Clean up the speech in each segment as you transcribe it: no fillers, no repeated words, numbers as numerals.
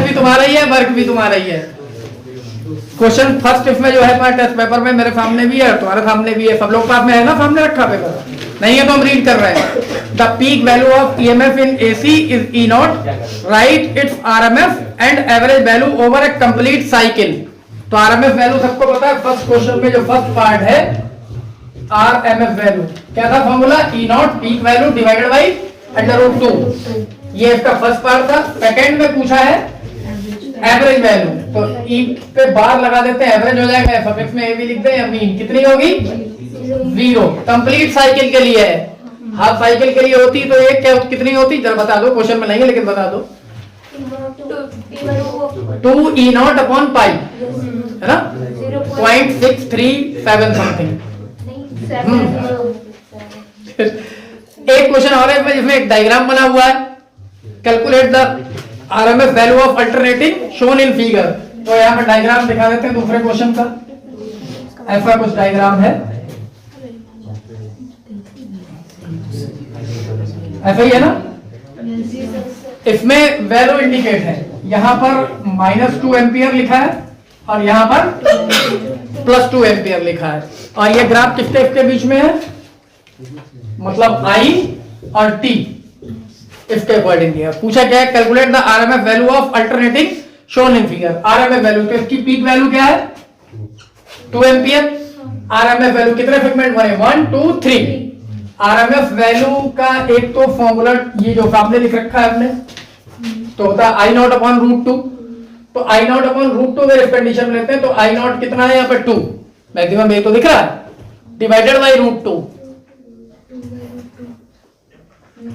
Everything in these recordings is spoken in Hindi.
भी तुम्हारा ही है, वर्क भी तुम्हारा ही है। क्वेश्चन फर्स्ट इसमें जो है तुम्हारे टेस्ट पेपर में मेरे सामने भी है, तुम्हारे सामने भी है, सब लोग पास में है ना, सामने रखा पेपर नहीं है तो हम रीड कर रहे हैं। The peak value of EMF in AC is E not, right it's RMS and average value over A complete cycle. तो आरएमएस वैल्यू सबको पता है, फर्स्ट क्वेश्चन में जो फर्स्ट पार्ट है आरएमएस वैल्यू क्या था formula, E not peak value divided by √2, ये इसका फर्स्ट पार्ट था। सेकंड में पूछा है एवरेज वैल्यू, तो ई पे बार लगा देते हैं, एवरेज हो जाएगा, सफिक्स में ए भी लिख दें या मीन, कितनी होगी 0। कंप्लीट साइकिल के लिए है, हाफ साइकिल के लिए होती तो एक क्या कितनी होती, जरा बता दो, क्वेश्चन में नहीं है लेकिन बता दो। 2 ई नॉट अपॉन पाई है ना, 0.637 समथिंग। एक क्वेश्चन और है जिसमें एक डायग्राम बना हुआ है, calculate the RMS value of alternating shown in figure. तो यहाँ पर डायग्राम दिखा देते हैं दूसरे क्वेश्चन का, ऐसा कुछ डायग्राम है, ऐसा ही है ना। इसमें वैल्यू इंडिकेट है, यहाँ पर -2 एम्पियर लिखा है और यहाँ पर +2 एम्पियर लिखा है, और ये ग्राफ किसके इसके बीच में है, मतलब I और T इसके अकॉर्डिंग दिया। पूछा क्या है, calculate the RMS value of alternating shown in figure. RMS value तो इसकी पीक वैल्यू क्या है 2 एम्पियर। आरएमएस वैल्यू कितने सेगमेंट बने 1 2 3। आरएमएस वैल्यू का एक तो फॉर्मूला ये जो सामने लिख रखा है हमने, तो होता है I नॉट अपॉन √2। तो I नॉट अपॉन √2 अगर इस कंडीशन में लेते हैं तो I नॉट कितना है यहाँ पे 2, मैक्सिमम ये तो दिख रहा है, डिवाइडेड बाई √2।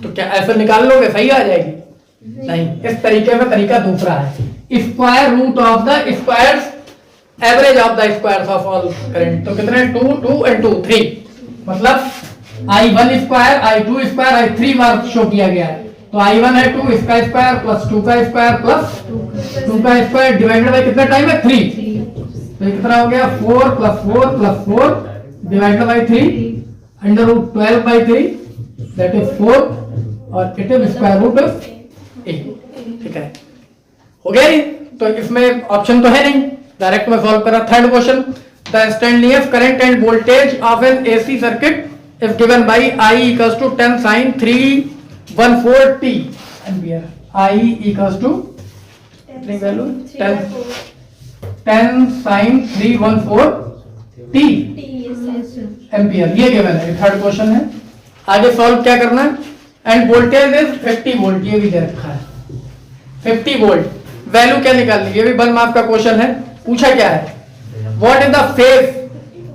तो क्या ऐसे निकाल लोगे, सही आ जाएगी नहीं, इस तरीके में तरीका दूसरा है, square root of the squares average of the squares of all current. तो कितने 2 2 एंड 2 3, मतलब I1 square I2 square I3 बार शो किया गया है। तो I1 है 2 इसका स्क्वायर प्लस 2 का स्क्वायर प्लस 2 का स्क्वायर डिवाइडेड बाय कितना टाइम है 3। तो कितना हो गया 4 + 4 + 4 डिवाइडेड बाय 3 √12/3 दैट इज 4 और it is square root of 8। ठीक है, हो गया ये। तो इसमें ऑप्शन तो है नहीं, डायरेक्ट में सॉल्व करा। Third question, the instantaneous current end voltage of an AC circuit if given by I equals to 10 sin 314 t ampere। I equals to कितनी वैल्यू 10 sin 314 t एम्पियर, ये गिवन है। थर्ड क्वेश्चन है, आगे सॉल्व क्या करना है। एंड वोल्टेज इज 50 वोल्ट, ये भी दे रखा है 50 वोल्ट। वैल्यू क्या निकालनी, ये भी 1 मार्क का क्वेश्चन है। पूछा क्या है, what is the phase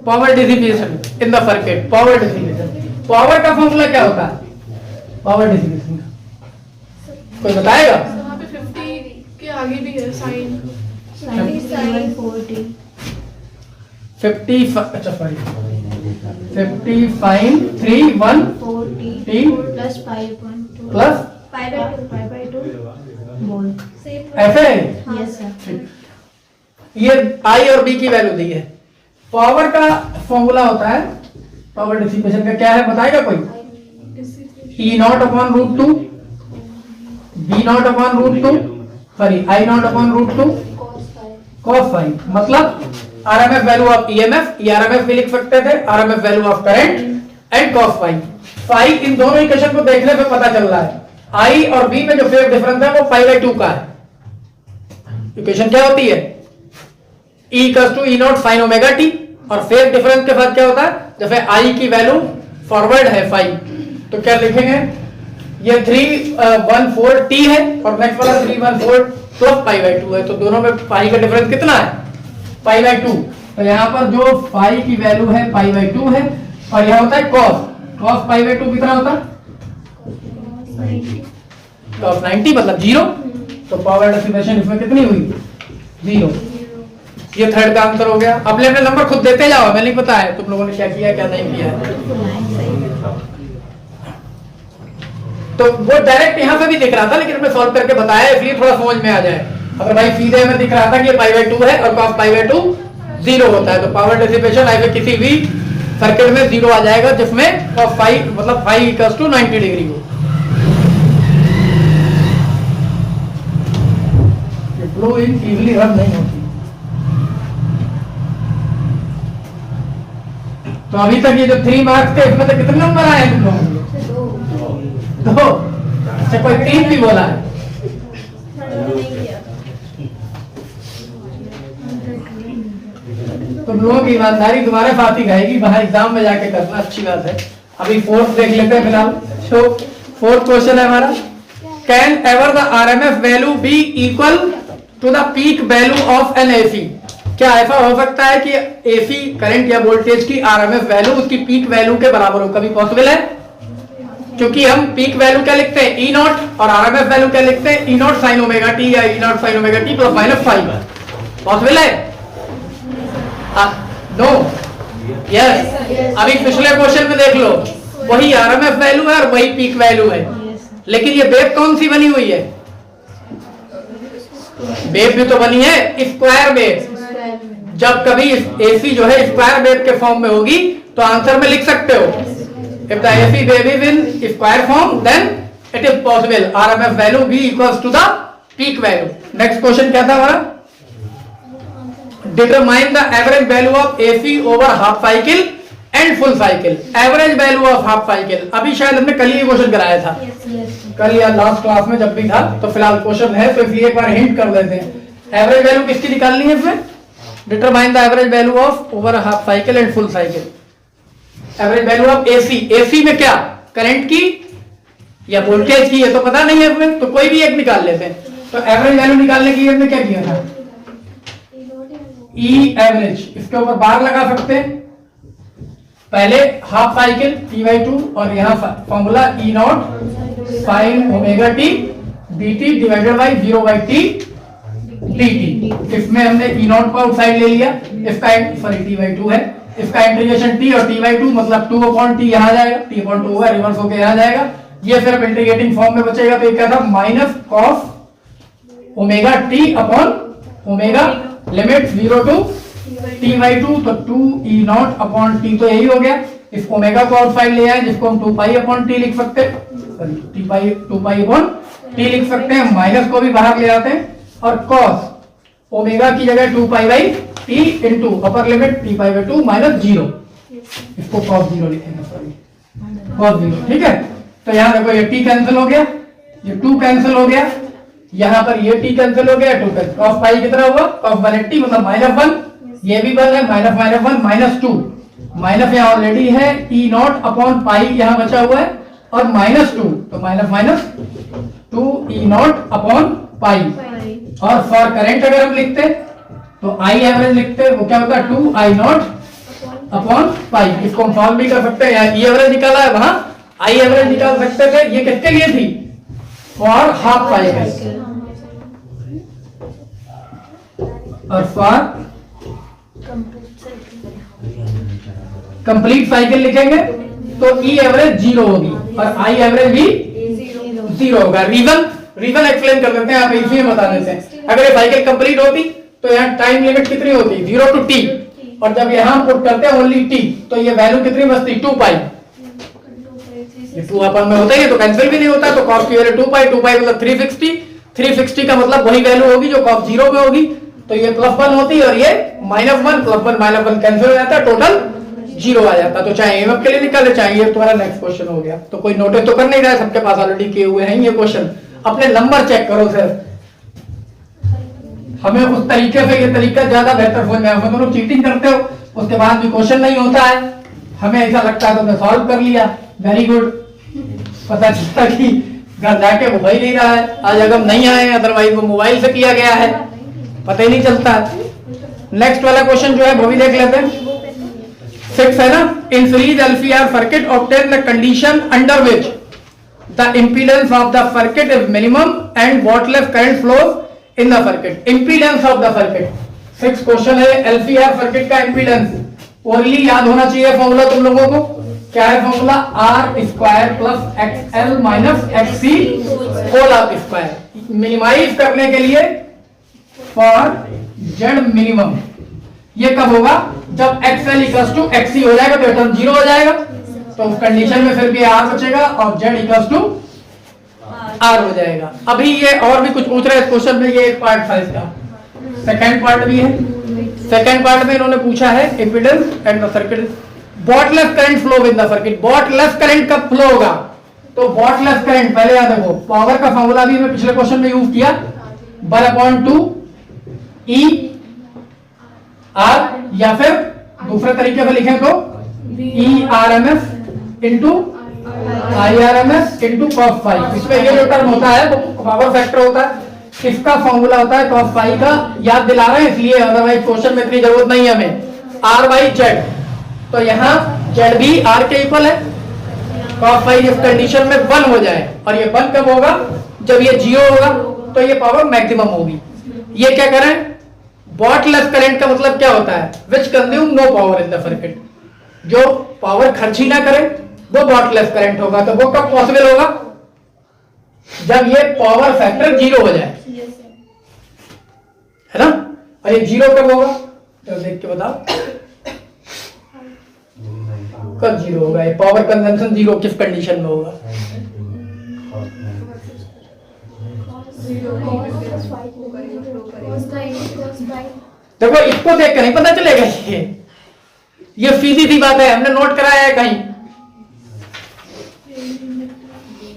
power dissipation in the circuit. Power dissipation, power का फॉर्मूला क्या होता है पावर डिसिपेशन का, कोई बताएगा। वहाँ पे 50 के आगे भी है साइन 50 अच्छा sorry 55 314 t plus 5.2 plus 5/2 volt. ऐसे यस सर। ये I और B की वैल्यू दी है। पावर का फॉर्मूला होता है, पावर डिसिपेशन का क्या है बताएगा कोई। E not upon √2, B not upon √2, sorry I not upon √2 cos phi, मतलब आरएमएस वैल्यू ऑफ ईएमएफ, ये आरएमएस भी लिख सकते थे, RMS value of current and cos phi। phi इन दोनों इक्वेशन को देखने पे पता चल रहा है, I और B में जो फेज डिफरेंस है वो π/2 का है। इक्वेशन क्या होती है, E = E not sin omega t, और फेज डिफरेंस के साथ क्या होता है, जैसे I की वैल्यू फॉरवर्ड है 5, तो क्या लिखेंगे, ये 314 t है और नेक्स्ट वाला 314 प्लस π/2 है, तो दोनों में पाई का डिफरेंस कितना है π/2। तो यहाँ पर जो पाई की वैल्यू है π/2 है, और यह होता है cos π/2 कितना होता है cos 90 मतलब 0। तो पावर डिसिपेशन इसमें कितनी हुई 0। ये थर्ड का आंसर हो गया। अपने अपने नंबर खुद देते जाओ, मैंने नहीं बताया तुम लोगों ने क्या किया क्या नहीं किया। तो वो डायरेक्ट यहाँ पे भी दिख रहा था, लेकिन मैं सॉल्व करके बताया इसलिए थोड़ा समझ में आ जाए। अगर भाई सीधे में दिख रहा था कि π/2 है और cos π/2 0 होता है, तो पावर डिसिपेशन ऐसे किसी भी सर्किट में 0 आ जाएगा जिसमें cos phi मतलब phi = 90 डिग्री हो। ब्लू इंक इजीली रब नहीं होती। तो अभी तक ये जो 3 मार्क्स थे इसमें तो कितने नंबर आए तुम लोगों को? 2। अच्छा, कोई 3 भी बोला है? तुम लोगों की ईमानदारी तुम्हारे साथ ही रहेगी, बाहर एग्जाम में जाके करना अच्छी बात है। अभी 4th देख लेते हैं फिलहाल। सो 4th क्वेश्चन है हमारा, can ever the RMS value be equal to the peak value of an AC? क्या ऐसा हो सकता है कि एसी करंट या वोल्टेज की आरएमएस वैल्यू उसकी पीक वैल्यू के बराबर हो? कभी पॉसिबल है? क्योंकि हम पीक वैल्यू क्या लिखते हैं, ई नॉट, और आरएमएस वैल्यू क्या लिखते हैं, E naught sine omega t या E naught sine omega t plus minus 5। Possible है? No, yes. अभी पिछले क्वेश्चन में देख लो, वही आरएमएस वैल्यू है और वही पीक वैल्यू है, लेकिन ये वेव कौन सी बनी हुई है? वेव भी तो बनी है स्क्वायर वेव। जब कभी एसी जो है स्क्वायर वेव के फॉर्म में होगी तो आंसर में लिख सकते हो, if the AC wave is in square form then it is possible RMS value be equals to the peak value. Next question क्या था हमारा, determine the average value of AC over half cycle and full cycle. Average value of half cycle अभी शायद हमने कल ही क्वेश्चन कराया था, कल या लास्ट क्लास में जब भी था, तो फिलहाल क्वेश्चन है तो इसलिए एक बार हिंट कर देते हैं। एवरेज वैल्यू किसकी निकालनी है इसमें? Determine the average value of over half cycle and full cycle. Average value of AC, AC में क्या करंट की या वोल्टेज की, ये तो पता नहीं है इसमें, तो कोई भी एक निकाल लेते हैं। तो एवरेज वैल्यू निकालने के लिए हमने क्या किया था, ई एवरेज, इसके ऊपर बार लगा सकते हैं। पहले हाफ साइकिल T/2 और यहाँ formula E naught sine omega T dt divided by 0/t dt। इसमें हमने ई नॉट को आउटसाइड ले लिया, इसका सॉरी T/2 है, इसका इंटीग्रेशन t और T/2 मतलब 2/t यहाँ जाएगा, T/2 होगा रिवर्स होकर यहाँ जाएगा, ये सिर्फ इंटीग्रेटिंग फॉर्म में बचेगा। तो ये क्या था, minus cos omega t upon omega limit 0 to T/2, तो 2 E0 अपॉन टी, तो यही हो गया। इस ओमेगा को आउटसाइड ले आए जिसको हम 2 पाई अपॉन टी लिख सकते हैं, सॉरी 2 पाई अपॉन टी लिख सकते हैं, माइनस को भी बाहर ले आते हैं और कॉस ओमेगा की जगह 2 pi by T into upper limit T/2 minus 0, इसको कॉस 0 लिखेंगे, सॉरी कॉस 0, ठीक है। तो यहाँ देखो ये टी कैंसिल हो गया, ये 2 कैंसिल हो गया, यहाँ पर ये टी कैंसिल हो गया, 2 कैंसिल, कॉस पाई कितना हुआ, कॉस 180 मतलब -1, ये भी बन है -1 -2, माइनस यहाँ ऑलरेडी है, ई नॉट अपॉन पाई यहाँ बचा हुआ है और -2, तो -2 ई नॉट अपॉन पाई। और फॉर करंट अगर हम लिखते तो आई एवरेज लिखते, वो क्या होता है 2 आई नॉट अपॉन पाई। इसको हम सॉल्व भी कर सकते हैं, यहाँ ई एवरेज निकाला है, वहां आई एवरेज निकाल सकते थे। ये किसके लिए थी, फॉर हाफ साइकिल, और फॉर कंप्लीट साइकिल लिखेंगे तो ई एवरेज 0 होगी और आई एवरेज भी 0 होगा। रीजन एक्सप्लेन कर देते हैं, आप इसी में बता देते हैं। अगर ये साइकिल कंप्लीट होती तो यहाँ टाइम लिमिट कितनी होती, 0 टू t, और जब यहाँ पुट करते हैं ओनली t, तो ये वैल्यू कितनी बचती, 2 पाई। ये 2 अपन में होता है तो कैंसिल भी नहीं होता, तो cos की वैल्यू 2 पाई, 2 पाई मतलब 360 का मतलब वही वैल्यू होगी जो cos 0 में होगी, तो ये +1 होती है और ये -1, +1 -1 कैंसिल हो जाता है, टोटल 0 आ जाता। तो चाहे एमएफ के लिए निकाले, चाहे ये तुम्हारा नेक्स्ट क्वेश्चन हो गया। तो कोई नोटिस तो कर नहीं रहा है, सबके पास ऑलरेडी किए हुए हैं ये क्वेश्चन, अपने नंबर चेक करो सर, हमें उस तरीके से ये तरीका ज्यादा बेहतर समझ में आता है। तुम चीटिंग करते हो, उसके बाद भी क्वेश्चन नहीं होता है, हमें ऐसा लगता है तुमने सॉल्व कर लिया, वेरी गुड, पता चलता कि घर जाके वो हो ही नहीं रहा है, आज अगर नहीं आए, अदरवाइज वो मोबाइल से किया गया है, पता ही नहीं चलता। नेक्स्ट वाला क्वेश्चन जो है वो भी देख लेते हैं, 6 है ना, in series LCR circuit obtain the condition under which the impedance of the circuit is minimum and wattless current flows in the circuit. Impedance of the circuit 6 question है, LCR सर्किट का इंपीडेंस ओनली याद होना चाहिए फॉर्मूला तुम लोगों को, क्या है formula, R² + XL - XC whole square. Minimise करने के लिए फॉर Z मिनिमम, ये कब होगा, जब XL = XC हो जाएगा तो टर्म 0 हो जाएगा, तो उस कंडीशन में फिर भी R बचेगा और Z = आर हो जाएगा। अभी ये और भी कुछ पूछ रहे हैं इस क्वेश्चन में, ये एक पार्ट था इसका, सेकंड पार्ट भी है। सेकंड पार्ट में इन्होंने पूछा है impedance and the circuit, wattless current flow with the circuit. Wattless current कब फ्लो होगा? तो बॉटलेस करंट पहले याद रखो, पावर का फॉर्मूला भी मैं पिछले क्वेश्चन में यूज किया, 1/2 E R, या फिर दूसरे तरीके से लिखें तो ERMS into IRMS into cos phi. इसमें ये जो टर्म होता है वो पावर फैक्टर होता है, इसका फॉर्मूला होता है cos फाई का। याद दिला रहे हैं इसलिए, अदरवाइज क्वेश्चन में इतनी जरूरत नहीं है हमें। R/Z, तो यहाँ Z भी R के इक्वल है। cos फाई इस कंडीशन में 1 हो जाए, और ये 1 कब होगा? जब ये 0 होगा, तो ये पावर मैक्सिमम होगी। ये क्या करें? बॉटलेस करंट का मतलब क्या होता है? Which consume no power in the circuit, जो पावर खर्च ही ना करे वो बॉटलेस करंट होगा। तो वो कब पॉसिबल होगा? जब ये पावर फैक्टर 0 हो जाए, है ना। और ये 0 कब होगा? तो देख के बताओ कब 0 होगा? ये पावर कंजम्पशन 0 किस कंडीशन में होगा? देखो इसको देख कर नहीं पता चलेगा, ये सीधी सी बात है, हमने नोट कराया है कहीं।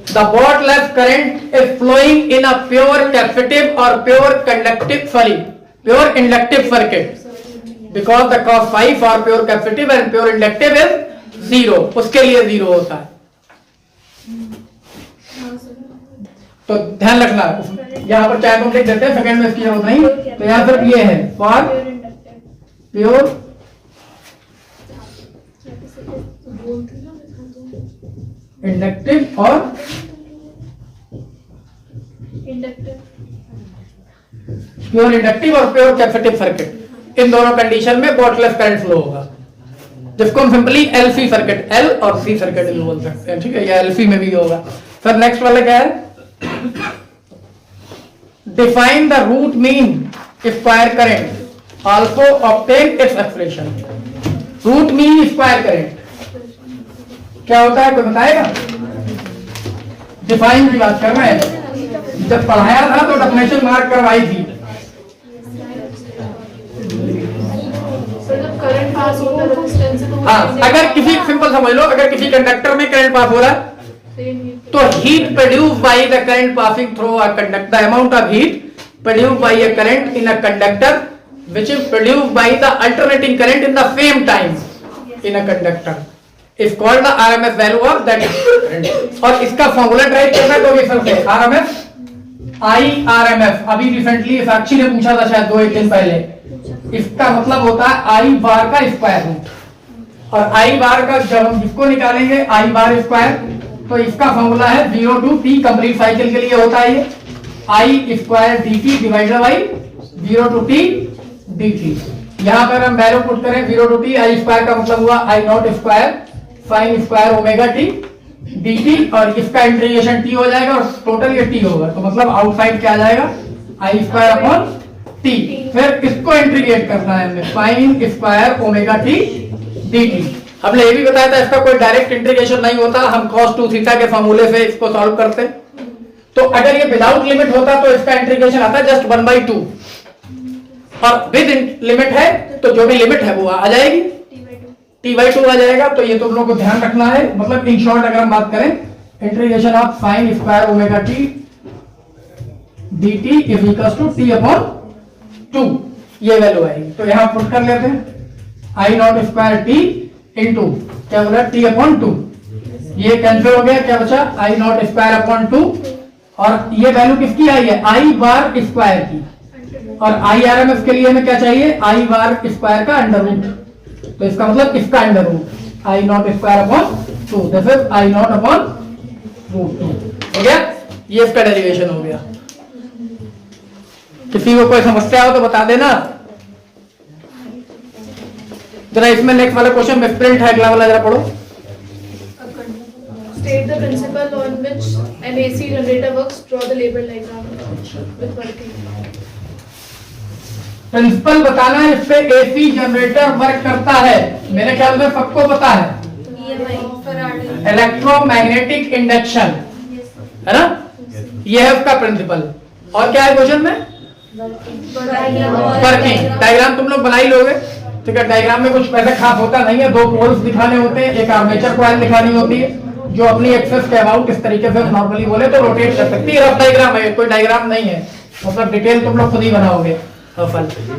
The wattless current is flowing in a pure capacitive और pure conductive, sorry pure inductive circuit, because the cos phi for pure capacitive and pure inductive is 0, उसके लिए 0 होता है। तो ध्यान रखना, यहाँ पर चाहे हम लिख देते हैं, सेकंड में इसकी जरूरत नहीं। तो यहाँ सिर्फ ये है फॉर प्योर इंडक्टिव और प्योर इंडक्टिव और प्योर कैपेसिटिव सर्किट, इन दोनों कंडीशन में बॉटलेस करंट फ्लो होगा, जिसको हम सिंपली LC सर्किट, L और C सर्किट भी बोल सकते हैं, ठीक है, या LC में भी होगा। फिर नेक्स्ट वाला क्या है? Define the root mean square current, also obtain its expression। root mean square current क्या होता है, कोई बताएगा? डिफाइन की बात कर रहे हैं, जब पढ़ाया था तो डेफिनेशन मार्क करवाई थी। करंट पास होता है रेजिस्टेंस से, तो हाँ, अगर किसी, सिंपल समझ लो, अगर किसी कंडक्टर में करंट पास हो रहा है तो heat produce by the current passing through a conductor, the amount of heat produced by a current in a conductor which is produced by the alternating current in the same time in a conductor is called the RMS value of that current। और इसका फॉर्मूला ट्राई करना है तो ये सब है RMS IRMS। अभी रिसेंटली साक्षी ने पूछा था शायद 2-1 दिन पहले, इसका मतलब होता है I बार का स्क्वायर रूट, और I बार का जब हम इसको निकालेंगे I बार स्क्वायर, तो इसका फॉर्मूला है 0 to t, कंप्लीट साइकिल के लिए होता है ये I square dt divided by 0 to t dt। यहाँ पर हम वैल्यू पुट करें 0 to t, I स्क्वायर का मतलब हुआ I not square sine square omega t dt, और इसका इंटीग्रेशन t हो जाएगा और टोटल ये t होगा, तो मतलब आउटसाइड क्या आ जाएगा? I square upon t। फिर इसको इंटीग्रेट करना है हमें, sign square omega t dt। हमने ये भी बताया था इसका कोई डायरेक्ट इंटीग्रेशन नहीं होता, हम cos 2 थीटा के फॉर्मूले से इसको सॉल्व करते हैं। तो अगर ये विदाउट लिमिट होता तो इसका इंटीग्रेशन आता है जस्ट 1/2, और विद लिमिट है तो जो भी लिमिट है वो आ जाएगी, t/2 आ जाएगा। तो ये तुम लोग को ध्यान रखना है, मतलब इन शॉर्ट अगर हम बात करें, integration of sine square omega t dt is equal to t/2, ये वैल्यू आएगी। तो यहां पुट कर लेते हैं I not square t into क्या बोला t/2, ये कैंसिल हो गया, क्या बचा? I नॉट स्क्वायर अपॉन 2, और ये वैल्यू किसकी आई है? I बार स्क्वायर की, और IRMS के लिए हमें क्या चाहिए? I बार स्क्वायर का अंडर रूट, तो इसका मतलब इसका under root I not square upon 2, this is I not upon root 2। हो गया, ये इसका डेरिवेशन हो गया। किसी को कोई समस्या हो तो बता देना जरा। इसमें नेक्स्ट वाला क्वेश्चन में प्रिंट है, अगला वाला जरा पढ़ो। State the principle on which an AC generator works. Draw the label diagram with working. Principle बताना है इस पे AC जनरेटर वर्क करता है, मेरे ख्याल में सबको पता है, इलेक्ट्रोमैग्नेटिक इंडक्शन, है ना। ये है उसका प्रिंसिपल। और क्या है क्वेश्चन में? वर्किंग डायग्राम तुम लोग बना ही लोगे, ठीक है। डायग्राम में कुछ ऐसा खास होता नहीं है, दो पोल्स दिखाने होते हैं, एक आर्मेचर कॉइल दिखानी होती है जो अपनी एक्सेस के अबाउट इस तरीके से नॉर्मली बोले तो रोटेट कर सकती है। रफ डायग्राम है, कोई डायग्राम नहीं है, मतलब डिटेल तुम लोग खुद ही बनाओगे।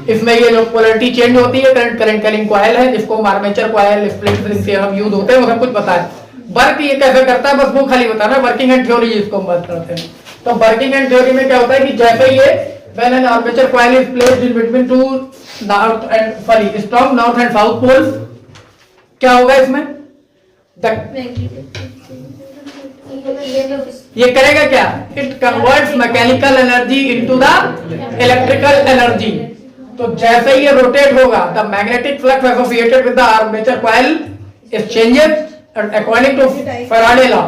इसमें ये जो पोलैरिटी चेंज होती है, करंट करंट कैरिंग कॉइल है जिसको आर्मेचर कॉइल स्प्लिट रिंग से हम यूज होते हैं, वो सब कुछ पता है। वर्क ये कैसे करता है बस वो खाली बताना, वर्किंग एंड थ्योरी जिसको हम बात करते हैं। तो वर्किंग एंड थ्योरी में क्या होता है कि जैसे ये when an armature coil is placed in between two strong north and south poles, क्या होगा इसमें? ये करेगा क्या? It converts mechanical energy into the electrical energy. तो जैसे ही ये रोटेट होगा, the magnetic flux associated with the armature coil is changes, and according to Faraday law,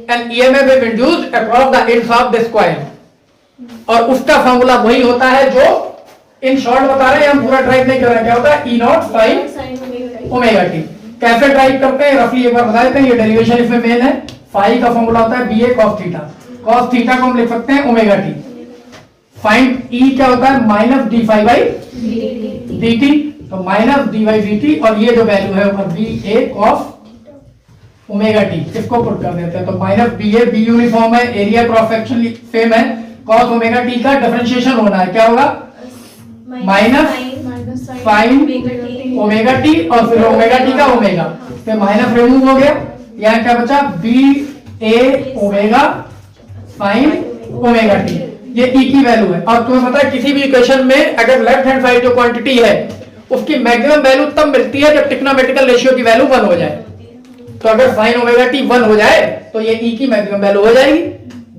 an EMF is induced across the ends of this coil. और उसका फॉर्मूला वही होता है जो इन शॉर्ट बता रहे हैं, हम पूरा ड्राइव नहीं कर रहे हैं। क्या होता है? E not sine omega T. कैसे ड्राइव करते हैं रफली एक बार बता देते हैं, ये डेरिवेशन इसमें मेन है। फाई का फॉर्मूला होता है BA cos theta, cos theta को हम लिख सकते हैं ओमेगा टी। फाइंड E क्या होता है? Minus d phi by d t, तो minus d by d t, और ये जो वैल्यू है ऊपर BA cos ओमेगा टी, इसको पुट कर देते हैं। तो माइनस BA, B यूनिफॉर्म है, एरिया क्रॉस सेक्शन सेम है, cos ओमेगा टी का डिफरेंशिएशन होना है, क्या होगा? माइनस साइन ओमेगा टी और फिर ओमेगा टी का ओमेगा, तो माइनस रिमूव हो गया, यहाँ क्या बचा? BA omega sine omega T, ये E की वैल्यू है। और तुम्हें पता है किसी भी इक्वेशन में अगर लेफ्ट हैंड साइड जो क्वांटिटी है उसकी मैक्सिमम वैल्यू तब मिलती है जब ट्रिग्नोमेट्रिकल रेशियो की वैल्यू 1 हो जाए। तो अगर साइन ओमेगा टी 1 हो जाए तो ये E की मैक्सिमम वैल्यू हो जाएगी।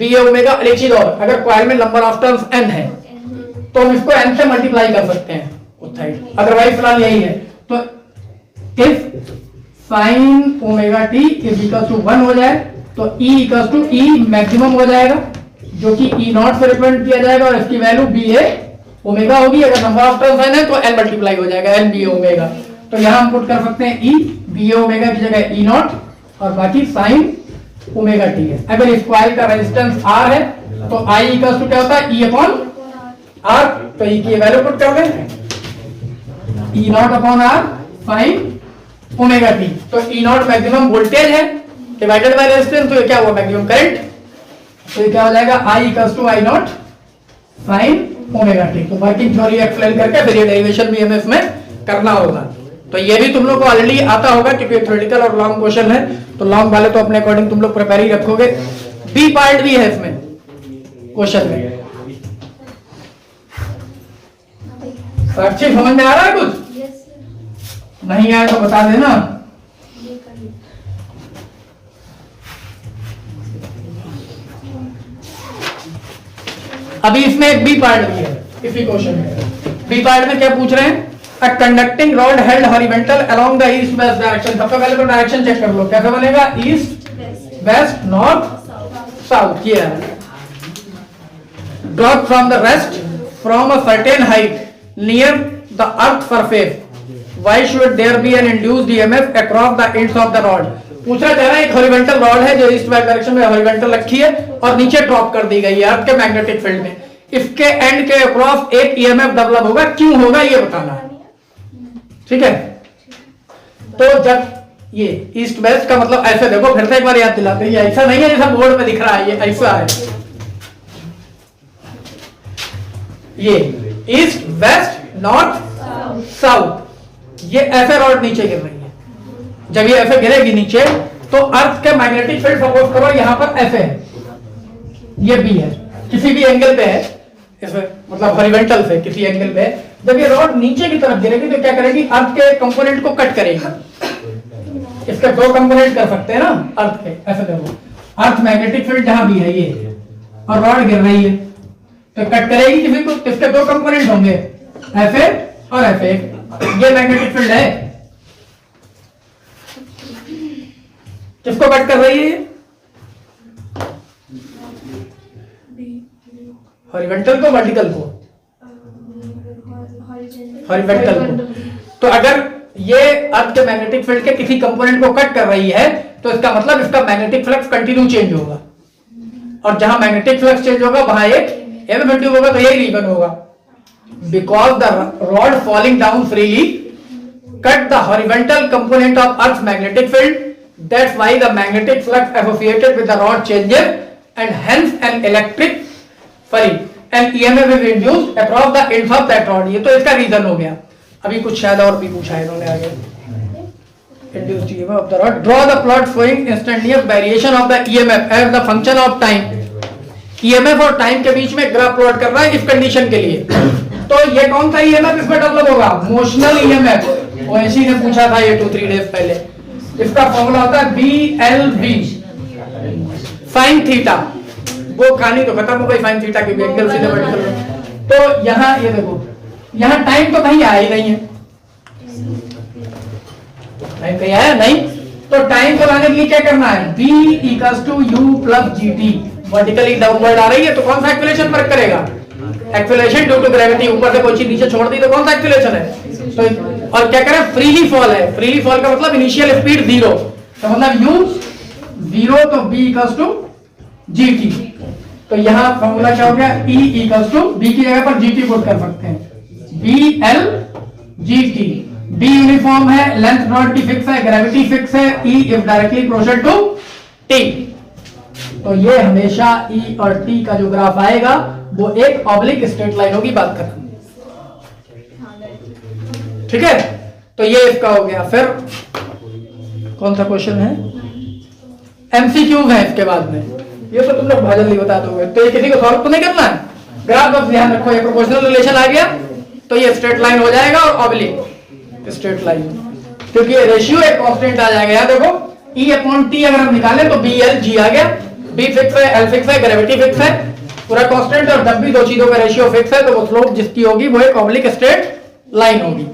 BA ओमेगा, एक चीज और, अगर कॉइल में नंबर ऑफ टर्न्स n है तो हम इसको n से मल्टीप्लाई कर सकते हैं उस साइड, अदरवाइज फिलहाल यही है। तो if sine omega t is equal to 1 हो जाए तो E इक्वल टू E मैक्सिमम हो जाएगा, जो कि E नॉट से रिप्रेजेंट किया जाएगा, और इसकी वैल्यू BA ओमेगा होगी। अगर नंबर ऑफ टर्न्स n है तो n मल्टीप्लाई हो जाएगा, n BA ओमेगा। तो यहां हम पुट कर सकते हैं E BA ओमेगा की जगह E नॉट, और बाकी साइन ओमेगा टी है। अगर इस कॉइल का रेजिस्टेंस R है तो I इक्वल टू क्या होता है? E अपॉन R, तो E की वैल्यू पुट कर दें, E not upon R sine omega t. तो E नॉट मैक्सिमम वोल्टेज है डिवाइडेड बाय रेजिस्टेंस, तो ये क्या हुआ? Maximum current. तो ये क्या हो जाएगा? I equal to I not sine omega t. तो वर्किंग थ्योरी एक्सप्लेन करके फिर ये डेरिवेशन भी हमें इसमें करना होगा। तो ये भी तुम लोग को ऑलरेडी आता होगा क्योंकि थ्योरेटिकल और लॉन्ग क्वेश्चन है, तो लॉन्ग वाले तो अपने अकॉर्डिंग तुम लोग प्रिपेयर ही रखोगे। बी पार्ट भी है इसमें क्वेश्चन में। अच्छी समझ में आ रहा है कुछ? नहीं आया तो बता देना। अभी इसमें एक बी पार्ट भी है इसी क्वेश्चन में। बी पार्ट में क्या पूछ रहे हैं? A conducting rod held horizontal along the east west direction। सबसे पहले तो डायरेक्शन चेक कर लो, कैसे बनेगा? East west north south. ये है drop from the rest from a certain height near the earth surface, why should there be an induced EMF across the ends of the rod. पूछना चाह रहा है एक हॉरिजॉन्टल रॉड है जो ईस्ट वेस्ट डायरेक्शन में हॉरिजॉन्टल रखी है और नीचे ड्रॉप कर दी गई है अर्थ के मैग्नेटिक फील्ड में, इसके एंड के अक्रॉस एक ईएमएफ डेवलप होगा, क्यों होगा ये बताना है, ठीक है। तो जब ये ईस्ट वेस्ट का मतलब ऐसे देखो, फिर से एक बार याद दिलाते हैं, ये ऐसा नहीं है जैसा बोर्ड में दिख रहा है, ये ऐसा है, ये ईस्ट वेस्ट नॉर्थ साउथ, ये ऐसे रॉड नीचे गिर रही है। जब ये ऐसे गिरेगी नीचे तो अर्थ के मैग्नेटिक फील्ड सपोज करो यहां पर ऐसे है, ये भी है, किसी भी एंगल पे है, इसमें मतलब हॉरिजॉन्टल से किसी एंगल पे। जब ये रॉड नीचे की तरफ गिरेगी तो क्या करेगी? अर्थ के कंपोनेंट को कट करेगी। इसके दो कंपोनेंट कर सकते हैं ना अर्थ के, ऐसे देखो, अर्थ मैग्नेटिक फील्ड जहां भी है ये, और रॉड गिर रही है तो कट करेगी किसी को, इसके दो कंपोनेंट होंगे, ऐसे और ऐसे। ये मैग्नेटिक फील्ड है, किसको कट कर रही है? हॉरिजॉन्टल को, वर्टिकल को, हॉरिजॉन्टल को। तो अगर ये अर्थ के मैग्नेटिक फील्ड के किसी कंपोनेंट को कट कर रही है तो इसका मतलब इसका मैग्नेटिक फ्लक्स कंटिन्यू चेंज होगा, और जहां मैग्नेटिक फ्लक्स चेंज होगा वहां एक एमएफ इंड्यूस होगा, तो यही रीजन होगा। Because the rod falling down freely cut the horizontal component of earth magnetic field, that's why the magnetic flux associated with the rod changes and hence an electric an EMF is induced across the ends of that rod. ये तो इसका रीजन हो गया। अभी कुछ शायद और भी पूछा है इन्होंने आगे। Induced EMF of the rod. Draw the plot showing instantaneous variation of the EMF as the function of time. EMF और टाइम के बीच में ग्राफ प्लॉट कर रहा है इस कंडीशन के लिए। तो ये कौन सा EMF इसमें डेवलप होगा? Motional EMF। ओएनसी ने पूछा था ये 2-3 डेज पहले। इसका फॉर्मूला होता है BLV sin थीटा। वो कहानी तो खत्म हो गई sin थीटा की, एंगल सीधे वर्टिकल। तो यहाँ ये देखो, यहाँ टाइम तो कहीं आया ही नहीं है, टाइम कहीं आया नहीं। तो टाइम को लाने के लिए क्या करना है? B = U + GT। Vertically downward आ रही है तो कौन सा एक्सीलरेशन वर्क करेगा? Acceleration due to gravity. ऊपर से कोई चीज नीचे छोड़ दी तो कौन सा एक्सीलरेशन है? तो और क्या करें? फ्रीली फॉल है। फ्रीली फॉल का मतलब इनिशियल स्पीड 0, तो मतलब U 0, तो B = GT। तो यहाँ फॉर्मूला क्या हो गया? E = B की जगह पर GT पुट कर सकते हैं, BL GT। B यूनिफॉर्म है, लेंथ रॉड की फिक्स है, ग्रेविटी फिक्स है, E is directly proportional to T। तो ये हमेशा E और T का जो ग्राफ आएगा वो एक ऑब्लिक स्ट्रेट लाइन होगी। बात खत्म, ठीक है। तो ये इसका हो गया। फिर कौन सा क्वेश्चन है? MCQ है इसके बाद में। ये तो तुम लोग बहुत जल्दी बता दोगे, तो ये किसी को सॉल्व तो नहीं करना है। ग्राफ बस ध्यान रखो, ये प्रोपोर्शनल रिलेशन आ गया तो ये स्ट्रेट लाइन हो जाएगा और ऑब्लिक स्ट्रेट लाइन, क्योंकि ये रेशियो एक कांस्टेंट आ जाएगा। याद देखो E/T अगर हम निकालें तो BLG आ गया। B फिक्स है, L फिक्स है, ग्रेविटी फिक्स है, पूरा कांस्टेंट। और जब भी दो चीजों का रेशियो फिक्स है तो वो स्लोप जिसकी होगी वो एक ऑब्लिक स्ट्रेट लाइन होगी।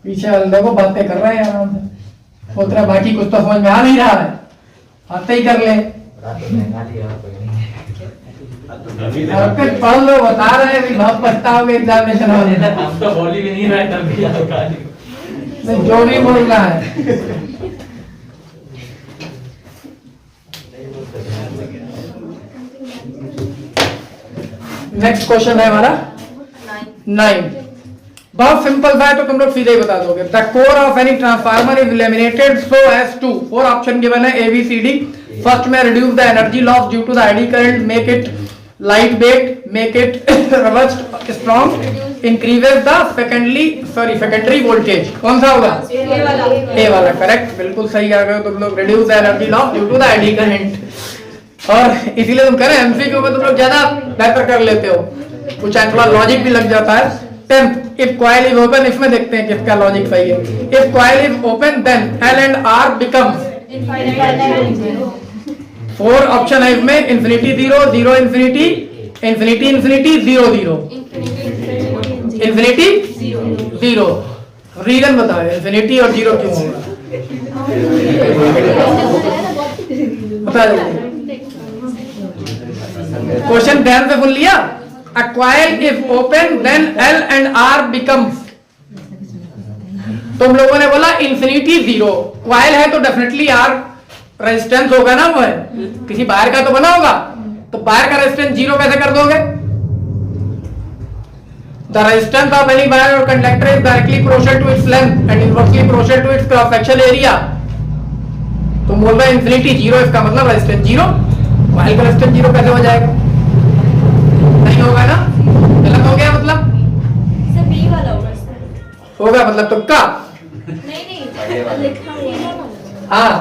पीछे वाले देखो बातें कर रहे हैं आराम से, सोच रहे बाकी कुछ तो समझ में आ नहीं रहा है, आते ही कर ले। पढ़ लो, बता रहे हैं बहुत पछताओगे एग्जामिनेशन हो जाए। हम तो बोल ही नहीं रहे तभी जो भी बोलना है। नेक्स्ट क्वेश्चन है हमारा 9। बहुत सिंपल था तो तुम लोग सीधे ही बता दोगे। The core of any transformer is laminated so as to, 4 option given है ABCD। फर्स्ट में reduce the energy loss due to the eddy current, make it light weight, make it robust strong, increases the secondary voltage. कौन सा होगा? ए वाला करेक्ट, बिल्कुल सही आ गए तुम लोग। Reduce the energy loss due to the eddy current. और इसीलिए तुम कह रहे हैं एमसीक्यू में तुम लोग ज्यादा बेहतर कर लेते हो, कुछ थोड़ा लॉजिक भी लग जाता है। 10th, if coil is open, इसमें देखते हैं किसका लॉजिक सही है। If coil is open then L and R becomes 4 option है इसमें, infinity 0, 0 infinity, infinity infinity, 0 0, infinity 0। Reason बताओ इन्फिनिटी और 0 क्यों होगा? बता दो। क्वेश्चन ध्यान से सुन लिया। A coil is open then L and R becomes, तुम लोगों ने बोला इन्फिनिटी 0, कॉइल है तो डेफिनेटली R रेजिस्टेंस होगा ना, वो है किसी वायर का तो बना होगा, तो वायर का रेजिस्टेंस 0 कैसे कर दोगे? The resistance of any wire और conductor is directly proportional to its length and inversely proportional to its cross sectional area. तुम बोल रहे इन्फिनिटी 0, इसका मतलब रेजिस्टेंस 0, कॉइल का रेजिस्टेंस 0 कैसे हो जाएगा? नहीं होगा ना, गलत हो गया मतलब। सर बी वाला होगा इसमें। होगा मतलब तुक्का? नहीं लिखा है। हाँ,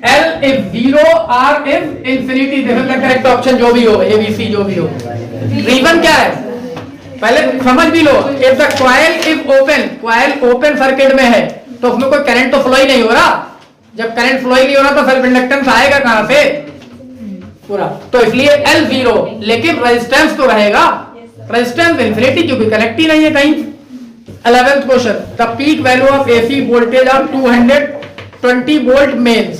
L is 0, R is infinity. देखो द करेक्ट ऑप्शन जो भी हो, ABC जो भी हो। रीजन क्या है पहले समझ भी लो। If the coil is open, coil open circuit में है तो उसमें कोई करंट तो फ्लो ही नहीं हो रहा। जब करंट फ्लो ही नहीं हो रहा तो सेल्फ इंडक्टेंस आएगा कहां से? पूरा। तो इसलिए L 0, लेकिन रेजिस्टेंस तो रहेगा, रेजिस्टेंस इंफिनिटी क्योंकि कनेक्ट ही नहीं है कहीं। 11th question, the peak value of AC voltage of 220 volt mains.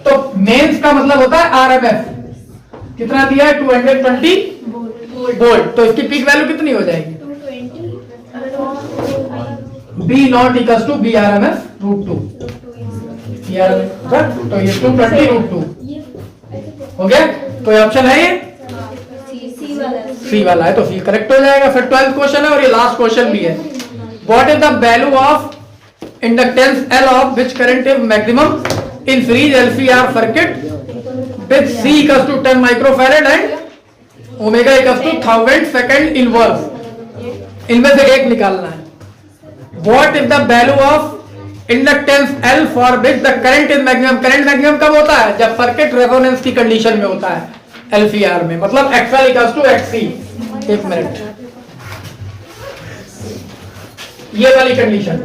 तो मेंस का मतलब होता है RMS। कितना दिया है? 220 वोल्ट। तो इसकी पीक वैल्यू कितनी हो जाएगी? 220। B0 = BRMS √2। तो ये 220√2 हो गया। कोई ऑप्शन है ये? सी वाला है, तो सी करेक्ट हो जाएगा। फिर 12th क्वेश्चन है और ये लास्ट क्वेश्चन भी है। What is the value of inductance L of which current is maximum in series LCR circuit with C equals to 10 microfarad and omega equals to 1000 second inverse. इनमें से एक निकालना है। What is the value of inductance L for which the current is maximum. Current maximum कब होता है? जब सर्किट रेजोनेंस की कंडीशन में होता है LCR में, मतलब XL इक्वल्स टू XC। एक मिनट, ये वाली condition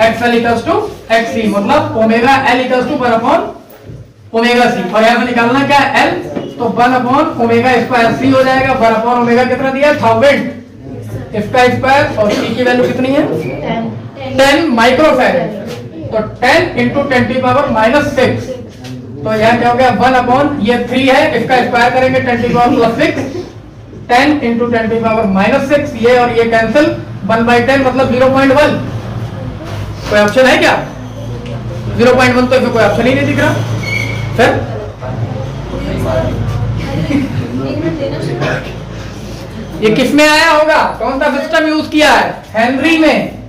XL equals to XC मतलब omega L equals to 1 upon omega C। और यहां से निकालना क्या है? L, तो 1 अपॉन ओमेगा स्क्वायर C हो जाएगा। 1 अपॉन ओमेगा कितना दिया है? 1000 इसका स्क्वायर, और C की वैल्यू कितनी है? 10 माइक्रोफैरड। तो 10 इंटू 10 की पावर -6, तो यह क्या हो गया? 1 अपॉन ये 3 है, इसका स्क्वायर करेंगे 10 की पावर +6, 10 इंटू 10 की पावर -6, ये और ये कैंसिल, 1/10 मतलब 0.1। कोई ऑप्शन है क्या? 0.1 तो इसमें कोई ऑप्शन ही नहीं दिख रहा। फिर ये किस में आया होगा? कौन सा सिस्टम यूज किया है? हेनरी में।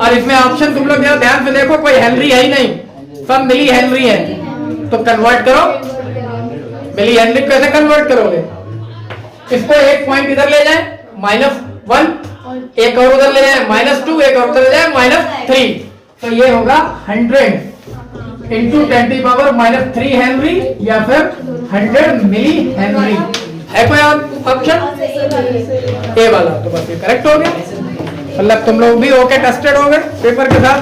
और इसमें ऑप्शन तुम लोग ध्यान से देखो, कोई हेनरी है ही नहीं, सब मिली हेनरी है। तो कन्वर्ट करो, मिली हेनरी कैसे कन्वर्ट करोगे? इसको एक पॉइंट इधर ले जाए -1, एक और उधर ले जाए -2, एक और उधर ले जाए -3, तो ये होगा 100 इंटू 10 की पावर -3 हेनरी या फिर 100 मिली हेनरी। है कोई ऑप्शन? ए वाला। तो बस ये करेक्ट हो गया। मतलब तुम लोग भी ओके टेस्टेड हो गए पेपर के साथ।